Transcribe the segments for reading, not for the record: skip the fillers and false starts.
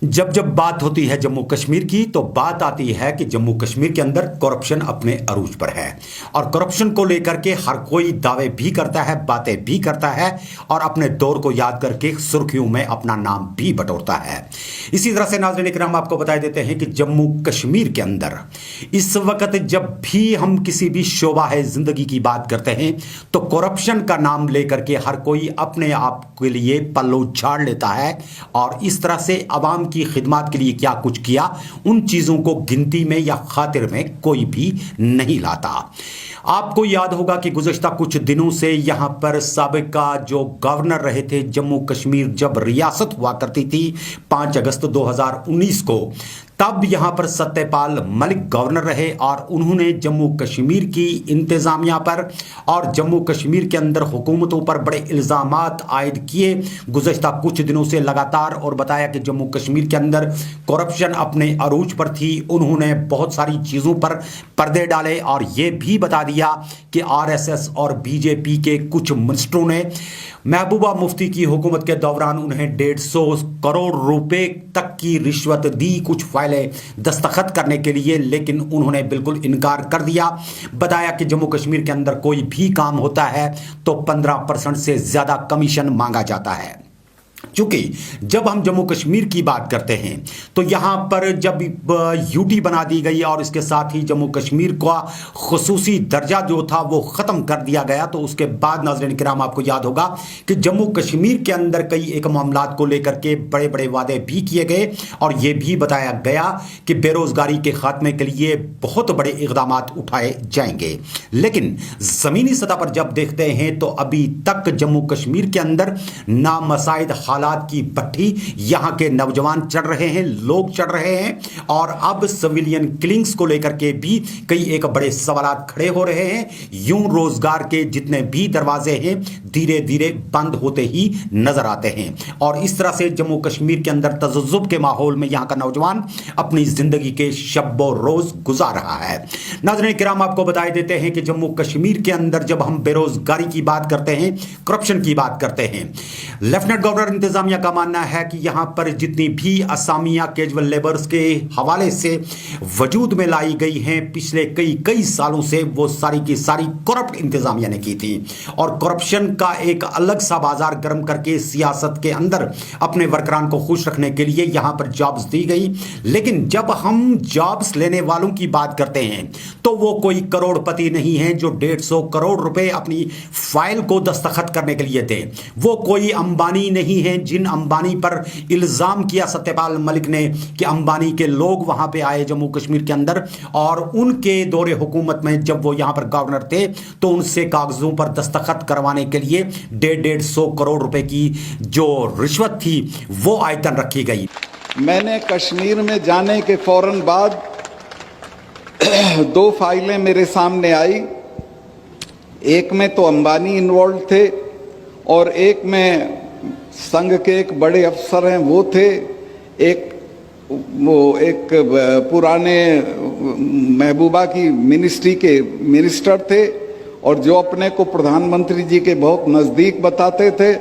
जब जब बात होती है जम्मू कश्मीर की तो बात आती है कि जम्मू कश्मीर के अंदर करप्शन अपने अरूज पर है और करप्शन को लेकर के हर कोई दावे भी करता है, बातें भी करता है और अपने दौर को याद करके सुर्खियों में अपना नाम भी बटोरता है। इसी तरह से नाज़रीन इकराम आपको बता देते हैं कि जम्मू कश्मीर के अंदर इस वक्त जब भी हम किसी भी शोबा है जिंदगी की बात करते हैं तो करप्शन का नाम लेकर के हर कोई अपने आप के लिए पल्लू झाड़ लेता है और इस तरह से आवाम की खिदमत के लिए क्या कुछ किया उन चीज़ों को गिनती में या खातिर में कोई भी नहीं लाता। आपको याद होगा कि गुज़श्ता कुछ दिनों से यहाँ पर साबिका जो गवर्नर रहे थे जम्मू कश्मीर, जब रियासत हुआ करती थी 5 अगस्त 2019 को, तब यहाँ पर सत्यपाल मलिक गवर्नर रहे और उन्होंने जम्मू कश्मीर की इंतज़ामिया पर और जम्मू कश्मीर के अंदर हुकूमतों पर बड़े इल्ज़ामात आयद किए गुज़श्ता कुछ दिनों से लगातार, और बताया कि जम्मू कश्मीर के अंदर करप्शन अपने अरूज पर थी। उन्होंने बहुत सारी चीज़ों पर पर्दे डाले और ये भी बता दिया कि आरएसएस और बीजेपी के कुछ मिनिस्टरों ने महबूबा मुफ्ती की हुकूमत के दौरान उन्हें 150 करोड़ रुपए तक की रिश्वत दी कुछ फाइलें दस्तखत करने के लिए, लेकिन उन्होंने बिल्कुल इनकार कर दिया। बताया कि जम्मू कश्मीर के अंदर कोई भी काम होता है तो 15% से ज़्यादा कमीशन मांगा जाता है। चूंकि जब हम जम्मू कश्मीर की बात करते हैं तो यहाँ पर जब यूटी बना दी गई और इसके साथ ही जम्मू कश्मीर का खुसूसी दर्जा जो था वो ख़त्म कर दिया गया, तो उसके बाद नाज़रीन किराम आपको याद होगा कि जम्मू कश्मीर के अंदर कई एक मामलात को लेकर के बड़े बड़े वादे भी किए गए और ये भी बताया गया कि बेरोज़गारी के खात्मे के लिए बहुत बड़े इक़दाम उठाए जाएंगे। लेकिन ज़मीनी सतह पर जब देखते हैं तो अभी तक जम्मू कश्मीर के अंदर नामसाइद हालात की भट्ठी यहाँ के नौजवान चढ़ रहे हैं, लोग चढ़ रहे हैं और अब सिविलियन किलिंग्स को लेकर के भी कई एक बड़े सवालात खड़े हो रहे हैं। यूं रोजगार के जितने भी दरवाजे हैं धीरे धीरे बंद होते ही नजर आते हैं और इस तरह से जम्मू कश्मीर के अंदर तज़ब्ज़ुब के माहौल में यहाँ का नौजवान अपनी जिंदगी के शब्बो रोज गुजार रहा है। नाज़रीन किराम आपको बताए देते हैं कि जम्मू कश्मीर के अंदर जब हम बेरोजगारी की बात करते हैं, करप्शन की बात करते हैं, लेफ्टिनेंट गवर्नर इंतजामिया का मानना है कि यहाँ पर जितनी भी असामियाँ कैजुअल लेबर्स के हवाले से वजूद में लाई गई हैं पिछले कई सालों से, वो सारी की सारी करप्ट इंतजामिया ने की थी और करप्शन का एक अलग सा बाजार गर्म करके सियासत के अंदर अपने वर्करान को खुश रखने के लिए यहाँ पर जॉब्स दी गई। लेकिन जब हम जॉब्स लेने वालों की बात करते हैं तो वो कोई करोड़पति नहीं है जो 150 करोड़ रुपए अपनी फाइल को दस्तखत करने के लिए दे। वो कोई अंबानी नहीं है जिन अंबानी पर इल्ज़ाम किया सत्यपाल मलिक ने कि अंबानी के लोग वहां पे आए जम्मू कश्मीर के अंदर और उनके दौरे हुकूमत में जब वो यहां पर गवर्नर थे तो उनसे कागजों पर दस्तखत करवाने के लिए 150 करोड़ रुपए की जो रिश्वत थी वो आयतन रखी गई। मैंने कश्मीर में जाने के फौरन बाद 2 फाइलें मेरे सामने आई। एक में तो अंबानी इन्वॉल्व थे और एक में संघ के एक बड़े अफसर हैं वो थे, एक पुराने महबूबा की मिनिस्ट्री के मिनिस्टर थे और जो अपने को प्रधानमंत्री जी के बहुत नज़दीक बताते थे।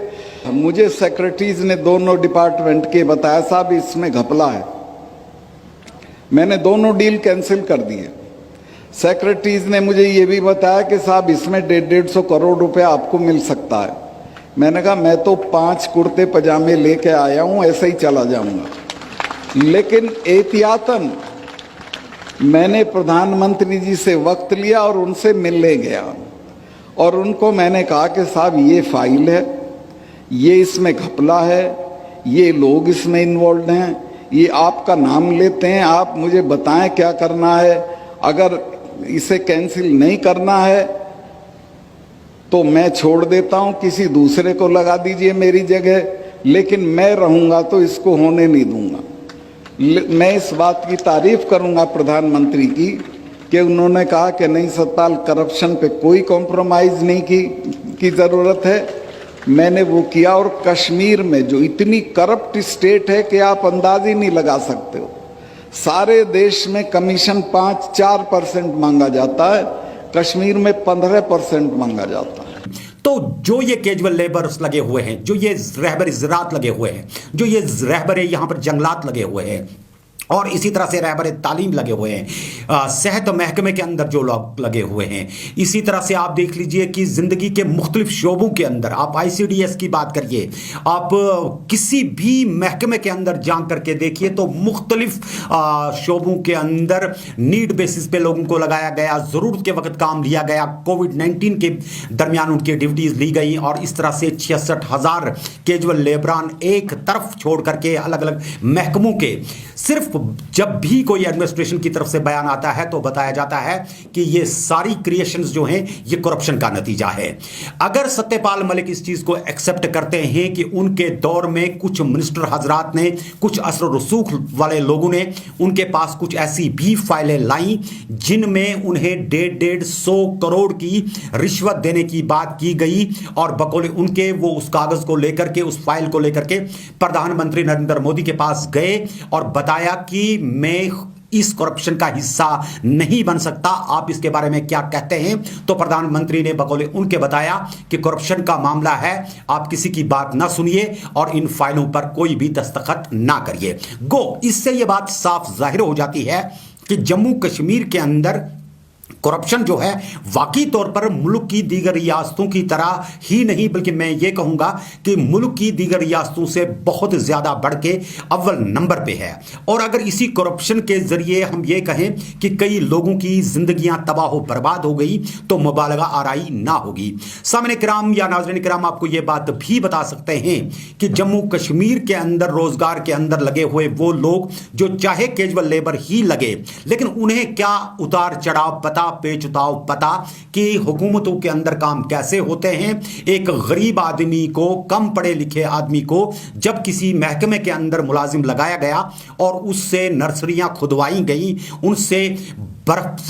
मुझे सेक्रेटरीज ने दोनों डिपार्टमेंट के बताया साहब इसमें घपला है। मैंने दोनों डील कैंसिल कर दिए। सेक्रेटरीज ने मुझे ये भी बताया कि साहब इसमें 150 करोड़ रुपया आपको मिल सकता है। मैंने कहा मैं तो 5 कुर्ते पजामे लेके आया हूँ, ऐसे ही चला जाऊंगा। लेकिन एहतियातन मैंने प्रधानमंत्री जी से वक्त लिया और उनसे मिलने गया और उनको मैंने कहा कि साहब ये फाइल है, ये इसमें घपला है, ये लोग इसमें इन्वॉल्व हैं, ये आपका नाम लेते हैं, आप मुझे बताएं क्या करना है। अगर इसे कैंसिल नहीं करना है तो मैं छोड़ देता हूं, किसी दूसरे को लगा दीजिए मेरी जगह, लेकिन मैं रहूंगा तो इसको होने नहीं दूंगा। मैं इस बात की तारीफ करूंगा प्रधानमंत्री कि उन्होंने कहा कि नहीं सत्ताल करप्शन पे कोई कॉम्प्रोमाइज़ नहीं की ज़रूरत है। मैंने वो किया और कश्मीर में जो इतनी करप्ट स्टेट है कि आप अंदाज ही नहीं लगा सकते हो। सारे देश में कमीशन 5-4% मांगा जाता है, कश्मीर में 15% मांगा जाता है। तो जो ये कैजुअल लेबर्स लगे हुए हैं, जो ये रहबर ज़राअत लगे हुए हैं, जो ये रहबर यहाँ पर जंगलात लगे हुए हैं, और इसी तरह से रहबर तालीम लगे हुए हैं, सेहत महकमे के अंदर जो लोग लगे हुए हैं, इसी तरह से आप देख लीजिए कि ज़िंदगी के मुख्तलिफ शोबों के अंदर, आप ICDS की बात करिए, आप किसी भी महकमे के अंदर जा करके देखिए तो मुख्तलिफ शोबों के अंदर नीड बेसिस पे लोगों को लगाया गया, ज़रूरत के वक्त काम लिया गया, कोविड-19 के दरमियान उनकी ड्यूटीज़ ली गई, और इस तरह से 66,000 कैजुअल लेबरान एक तरफ छोड़ करके अलग अलग महकमों के, सिर्फ जब भी कोई एडमिनिस्ट्रेशन की तरफ से बयान आता है तो बताया जाता है कि ये सारी क्रिएशंस जो हैं ये करप्शन का नतीजा है। अगर सत्यपाल मलिक इस चीज़ को एक्सेप्ट करते हैं कि उनके दौर में कुछ मिनिस्टर हजरात ने, कुछ असर रसूख वाले लोगों ने उनके पास कुछ ऐसी भी फाइलें लाई जिनमें उन्हें 150 करोड़ की रिश्वत देने की बात की गई, और बकौल उनके वो उस कागज़ को लेकर के, उस फाइल को लेकर के प्रधानमंत्री नरेंद्र मोदी के पास गए और बताया कि मैं इस करप्शन का हिस्सा नहीं बन सकता, आप इसके बारे में क्या कहते हैं। तो प्रधानमंत्री ने बकौल उनके बताया कि करप्शन का मामला है, आप किसी की बात ना सुनिए और इन फाइलों पर कोई भी दस्तखत ना करिए। इससे यह बात साफ जाहिर हो जाती है कि जम्मू कश्मीर के अंदर करप्शन जो है वाकई तौर पर मुल्क की दीगर रियासतों की तरह ही नहीं, बल्कि मैं ये कहूँगा कि मुल्क की दीगर रियासतों से बहुत ज़्यादा बढ़ के अव्वल नंबर पे है। और अगर इसी करप्शन के ज़रिए हम ये कहें कि कई लोगों की ज़िंदगियां तबाह बर्बाद हो गई तो मुबालगा आराई ना होगी। सामने किराम या नाज़रीन किराम, आपको ये बात भी बता सकते हैं कि जम्मू कश्मीर के अंदर रोज़गार के अंदर लगे हुए वो लोग जो चाहे कैजुअल लेबर ही लगे, लेकिन उन्हें क्या उतार चढ़ाव पता, पेचुताव पता कि हुकूमतों के अंदर काम कैसे होते हैं। एक गरीब आदमी को, कम पढ़े लिखे आदमी को जब किसी महकमे के अंदर मुलाजिम लगाया गया और उससे नर्सरियां खुदवाई गई, उनसे बर्फ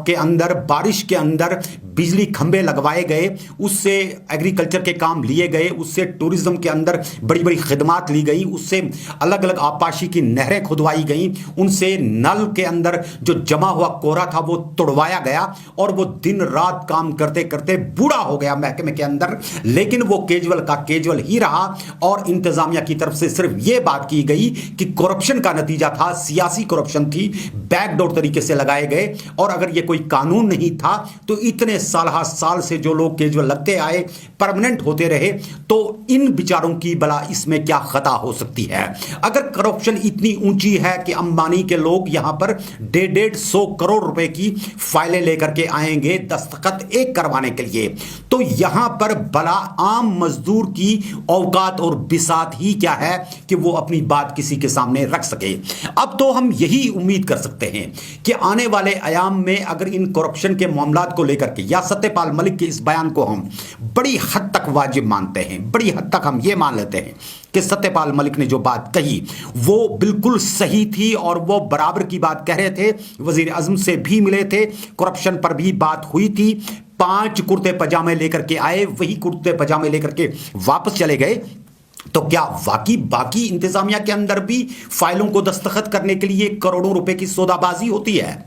के अंदर, बारिश के अंदर बिजली खंभे लगवाए गए, उससे एग्रीकल्चर के काम लिए गए, उससे टूरिज्म के अंदर बड़ी बड़ी खिदमात ली गई, उससे अलग अलग आपाशी की नहरें खुदवाई गई, उनसे नल के अंदर जो जमा हुआ कोरा था वो तोड़वाया गया, और वो दिन रात काम करते करते बूढ़ा हो गया महकमे के अंदर, लेकिन वो कैजुअल का कैजुअल ही रहा। और इंतजामिया की तरफ से सिर्फ ये बात की गई कि करप्शन का नतीजा था, सियासी करप्शन थी, बैकडोर तरीके से लगाए गए, और अगर ये कोई कानून नहीं था तो इतने साल से जो लोग कैजुअल लगते आए, परमानेंट होते रहे, तो इन बिचारों की भला इसमें क्या खता हो सकती है। अगर करप्शन इतनी ऊंची है कि अंबानी के लोग यहां पर 150 करोड़ रुपए की फाइलें लेकर के आएंगे दस्तखत एक करवाने के लिए, तो यहां पर भला आम मजदूर की औकात और बिसात ही क्या है कि वो अपनी बात किसी के सामने रख सके। अब तो हम यही उम्मीद कर सकते हैं कि आने वाले आयाम में अगर इन करप्शन के मामलात को लेकर के या सत्यपाल मलिक के इस बयान को हम बड़ी हद तक वाजिब मानते हैं, बड़ी हद तक हम ये मान लेते हैं कि सत्यपाल मलिक ने जो बात कही वो बिल्कुल सही थी और वो बराबर की बात कह रहे थे, वजीर आज़म से भी मिले थे, करप्शन पर भी बात हुई थी, 5 कुर्ते पजामे लेकर के आए, वही कुर्ते पजामे लेकर के वापस चले गए। तो क्या वाकई बाकी इंतजामिया के अंदर भी फाइलों को दस्तखत करने के लिए करोड़ों रुपए की सौदाबाजी होती है?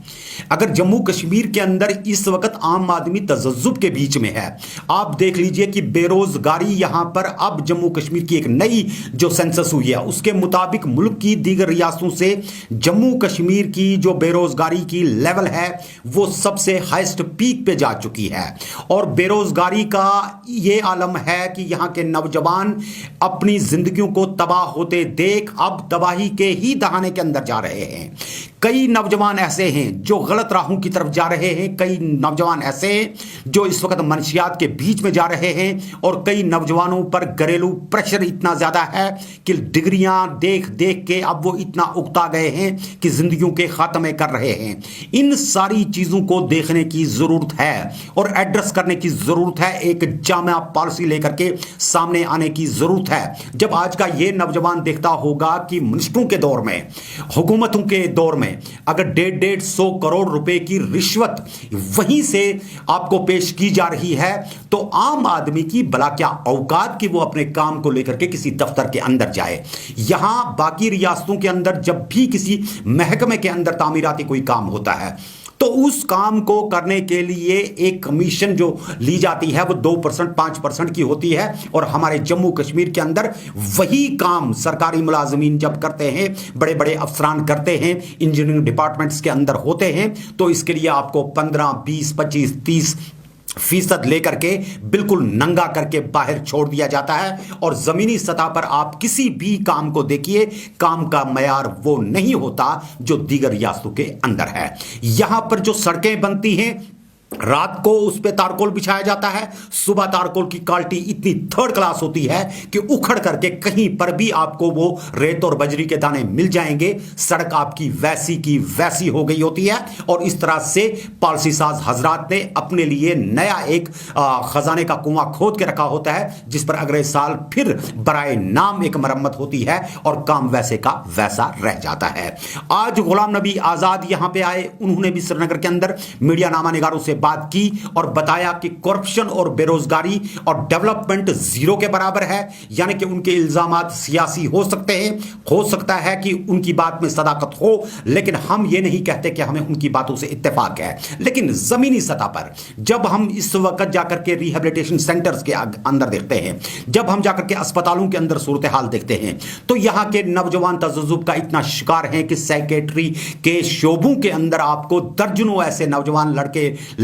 अगर जम्मू कश्मीर के अंदर इस वक्त आम आदमी तजज्जुब के बीच में है, आप देख लीजिए कि बेरोजगारी यहां पर अब जम्मू कश्मीर की एक नई जो सेंसस हुई है उसके मुताबिक मुल्क की दीगर रियासतों से जम्मू कश्मीर की जो बेरोजगारी की लेवल है वो सबसे हाईएस्ट पीक पे जा चुकी है। और बेरोजगारी का ये आलम है कि यहां के नौजवान अपनी जिंदगियों को तबाह होते देख अब तबाही के ही दहाने के अंदर जा रहे हैं। कई नौजवान ऐसे हैं जो गलत राहों की तरफ जा रहे हैं, कई नौजवान ऐसे हैं जो इस वक्त मनशियात के बीच में जा रहे हैं, और कई नौजवानों पर घरेलू प्रेशर इतना ज़्यादा है कि डिग्रियां देख देख के अब वो इतना उकता गए हैं कि जिंदगियों के खात्मे कर रहे हैं। इन सारी चीज़ों को देखने की ज़रूरत है और एड्रेस करने की ज़रूरत है, एक जामा पॉलिसी लेकर के सामने आने की ज़रूरत है। जब आज का ये नौजवान देखता होगा कि मिनिस्टरों के दौर में, हुकूमतों के दौर में अगर 150 करोड़ रुपए की रिश्वत वहीं से आपको पेश की जा रही है, तो आम आदमी की भला क्या औकात कि वो अपने काम को लेकर के किसी दफ्तर के अंदर जाए। यहां बाकी रियासतों के अंदर जब भी किसी महकमे के अंदर तामीराती कोई काम होता है तो उस काम को करने के लिए एक कमीशन जो ली जाती है वो 2% 5% की होती है। और हमारे जम्मू कश्मीर के अंदर वही काम सरकारी मुलाजमीन जब करते हैं, बड़े बड़े अफसरान करते हैं, इंजीनियरिंग डिपार्टमेंट्स के अंदर होते हैं, तो इसके लिए आपको 15, 20, 25, 30% लेकर के बिल्कुल नंगा करके बाहर छोड़ दिया जाता है। और जमीनी सतह पर आप किसी भी काम को देखिए, काम का मयार वो नहीं होता जो दीगर रियासतों के अंदर है। यहां पर जो सड़कें बनती हैं, रात को उस पे तारकोल बिछाया जाता है, सुबह तारकोल की क्वालिटी इतनी थर्ड क्लास होती है कि उखड़ करके कहीं पर भी आपको वो रेत और बजरी के दाने मिल जाएंगे। सड़क आपकी वैसी की वैसी हो गई होती है। और इस तरह से पॉलिसी साज हजरात ने अपने लिए नया एक खजाने का कुआं खोद के रखा होता है, जिस पर अगले साल फिर बराए नाम एक मरम्मत होती है और काम वैसे का वैसा रह जाता है। आज गुलाम नबी आजाद यहां पे आए, उन्होंने भी श्रीनगर के अंदर मीडिया नामा निगारों से बात की और बताया कि करप्शन और बेरोजगारी और डेवलपमेंट जीरो के बराबर है। यानी कि उनके इल्जामात सियासी हो सकते हैं, हो सकता है कि उनकी बात में सदाकत हो, लेकिन हम ये नहीं कहते कि हमें उनकी बातों से इत्तेफाक है। लेकिन जमीनी सतह पर जब हम इस वक्त जाकर के रिहेबिलिटेशन सेंटर्स के अंदर देखते हैं, जब हम जाकर के अस्पतालों के अंदर सूरत हाल देखते हैं, तो यहां के नौजवान तजज्जुब का इतना शिकार हैं कि साइकेट्री के शोबों के अंदर आपको दर्जनों ऐसे नौजवान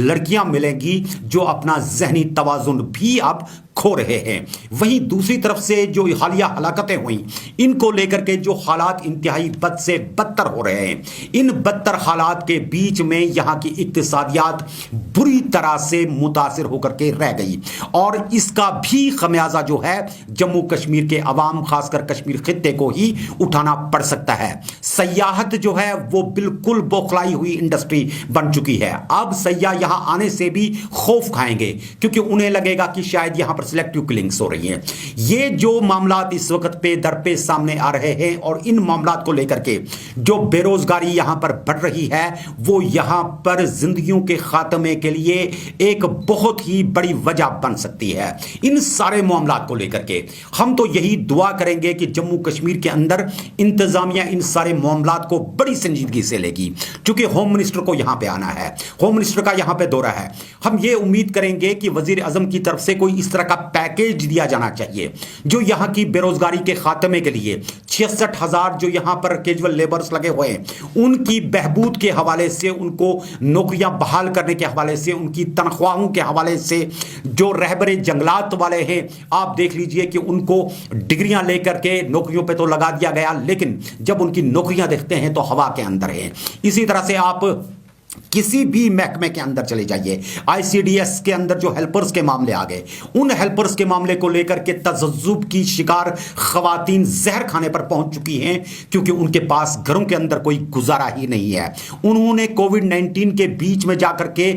लड़कियां मिलेंगी जो अपना जहनी तवाजुन भी अब खो रहे हैं। वहीं दूसरी तरफ से जो हालिया हलाकतें हुई, इनको लेकर के जो हालात इंतहाई बद से बदतर हो रहे हैं, इन बदतर हालात के बीच में यहां की इक्तिसादियात बुरी तरह से मुतासिर होकर के रह गई। और इसका भी खमियाजा जो है जम्मू कश्मीर के अवाम, खासकर कश्मीर खित्ते को ही उठाना पड़ सकता है। सयाहत जो है वो बिल्कुल बौखलाई हुई इंडस्ट्री बन चुकी है। अब सयाह यहां आने से भी खौफ खाएंगे, क्योंकि उन्हें लगेगा कि शायद यहां पर सिलेक्टिव किलिंग्स हो रही हैं। ये जो मामलात इस वक्त पे दर पे सामने आ रहे हैं, और इन मामलात को लेकर के जो बेरोजगारी यहां पर बढ़ रही है, वो यहां पर जिंदगियों के खात्मे के लिए एक बहुत ही बड़ी वजह बन सकती है। इन सारे मामलात को लेकर के हम तो यही दुआ करेंगे कि जम्मू कश्मीर के अंदर इंतजामिया इन सारे मामलात को बड़ी संजीदगी से लेगी, क्योंकि होम मिनिस्टर को यहां पे आना है, होम मिनिस्टर का यहां पे दौरा है। हम ये उम्मीद करेंगे कि वजीर आजम की तरफ से कोई इस तरह का पैकेज दिया जाना चाहिए जो यहां की बेरोजगारी के खात्मे के लिए 66,000 जो यहां पर कैजुअल लेबर्स लगे हुए हैं, उनकी बहबूद के हवाले से, उनको नौकरियां बहाल करने के हवाले से, उनकी तनख्वाहों के हवाले से, जो रहबरे जंगलात वाले हैं, आप देख लीजिए कि उनको डिग्रियां लेकर के नौकरियों पे तो लगा दिया गया, लेकिन जब उनकी नौकरियां देखते हैं तो हवा के अंदर है। इसी तरह से आप किसी भी महकमे के अंदर चले जाइए, आईसीडीएस के अंदर जो हेल्पर्स के मामले आ गए, उन हेल्पर्स के मामले को लेकर के तजज्जुब की शिकार खवातीन जहर खाने पर पहुंच चुकी हैं, क्योंकि उनके पास घरों के अंदर कोई गुजारा ही नहीं है। उन्होंने कोविड-19 के बीच में जाकर के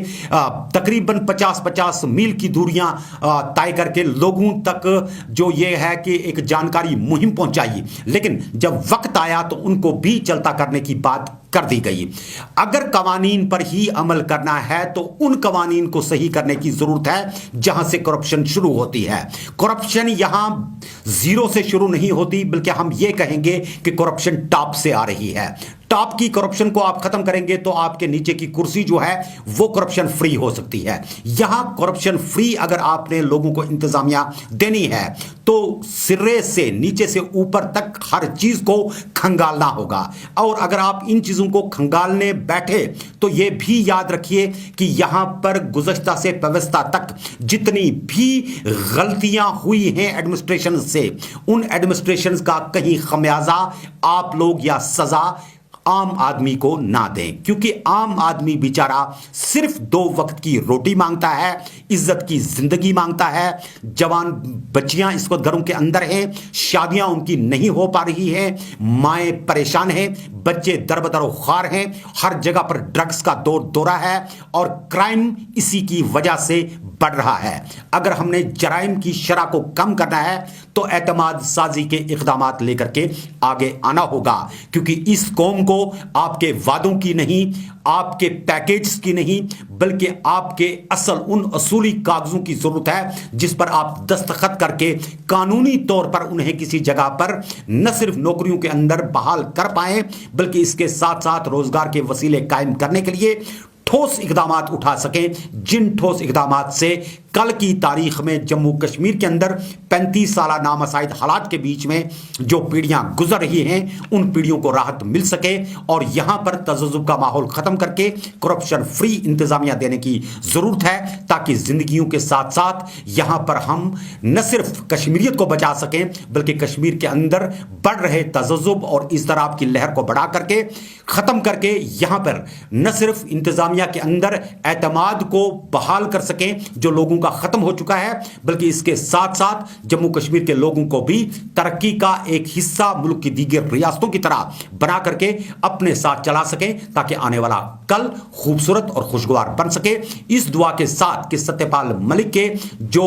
तकरीबन 50-50 मील की दूरियां तय करके लोगों तक जो ये है कि एक जानकारी मुहिम पहुंचाई, लेकिन जब वक्त आया तो उनको भी चलता करने की बात कर दी गई। अगर कवानीन पर ही अमल करना है तो उन कवानीन को सही करने की जरूरत है जहां से करप्शन शुरू होती है। करप्शन यहां जीरो से शुरू नहीं होती, बल्कि हम ये कहेंगे कि करप्शन टॉप से आ रही है। टॉप की करप्शन को आप खत्म करेंगे तो आपके नीचे की कुर्सी जो है वो करप्शन फ्री हो सकती है। यहां करप्शन फ्री अगर आपने लोगों को इंतजामिया देनी है तो सिरे से नीचे से ऊपर तक हर चीज को खंगालना होगा। और अगर आप इन चीजों को खंगालने बैठे तो ये भी याद रखिए कि यहां पर गुज़श्ता से व्यवस्था तक जितनी भी गलतियां हुई हैं एडमिनिस्ट्रेशन से, उन एडमिनिस्ट्रेशन का कहीं खमियाजा आप लोग या सजा आम आदमी को ना दें, क्योंकि आम आदमी बेचारा सिर्फ 2 वक्त की रोटी मांगता है, इज्जत की जिंदगी मांगता है। जवान बच्चियां इस वक्त घरों के अंदर हैं, शादियां उनकी नहीं हो पा रही हैं, माएँ परेशान हैं, बच्चे दरबदर खार हैं, हर जगह पर ड्रग्स का दौरा है और क्राइम इसी की वजह से बढ़ रहा है। अगर हमने जराइम की शरह को कम करना है तो एतमाद साजी के इक़दामात लेकर के आगे आना होगा, क्योंकि इस कौम को आपके वादों की नहीं, आपके पैकेज की नहीं, बल्कि आपके असल उन असूली कागजों की जरूरत है जिस पर आप दस्तखत करके कानूनी तौर पर उन्हें किसी जगह पर न सिर्फ नौकरियों के अंदर बहाल कर पाएं, बल्कि इसके साथ साथ रोजगार के वसीले कायम करने के लिए ठोस इकदामात उठा सकें, जिन ठोस इकदामात से कल की तारीख में जम्मू कश्मीर के अंदर 35 साल नामसाइद हालात के बीच में जो पीढ़ियां गुजर रही हैं उन पीढ़ियों को राहत मिल सके और यहां पर तजज्जुब का माहौल खत्म करके करप्शन फ्री इंतजामिया देने की जरूरत है, ताकि जिंदगियों के साथ साथ यहां पर हम न सिर्फ कश्मीरियत को बचा सकें बल्कि कश्मीर के अंदर बढ़ रहे तजज्जुब और इज़्तिराब की लहर को बढ़ा करके खत्म करके यहां पर न सिर्फ इंतजामिया के अंदर एतमाद को बहाल कर सकें जो लोगों का खत्म हो चुका है, बल्कि इसके साथ साथ जम्मू कश्मीर के लोगों को भी तरक्की का एक हिस्सा मुल्क की दीगर रियासतों की तरह बना करके अपने साथ चला सकें, ताकि आने वाला कल खूबसूरत और खुशगवार बन सके। इस दुआ के साथ कि सत्यपाल मलिक के जो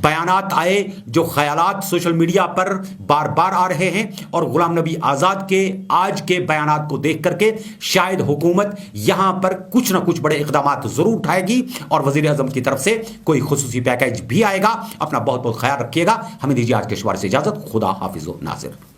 बयानात आए, जो ख्यालात सोशल मीडिया पर बार बार आ रहे हैं और गुलाम नबी आज़ाद के आज के बयानात को देख करके शायद हुकूमत यहां पर कुछ ना कुछ बड़े इकदामात जरूर उठाएगी और वजीर आजम की तरफ से कोई खुसूसी पैकेज भी आएगा। अपना बहुत बहुत ख्याल रखिएगा। हमें दीजिए आज के शुमारे से इजाजत। खुदा हाफिज़ नासिर।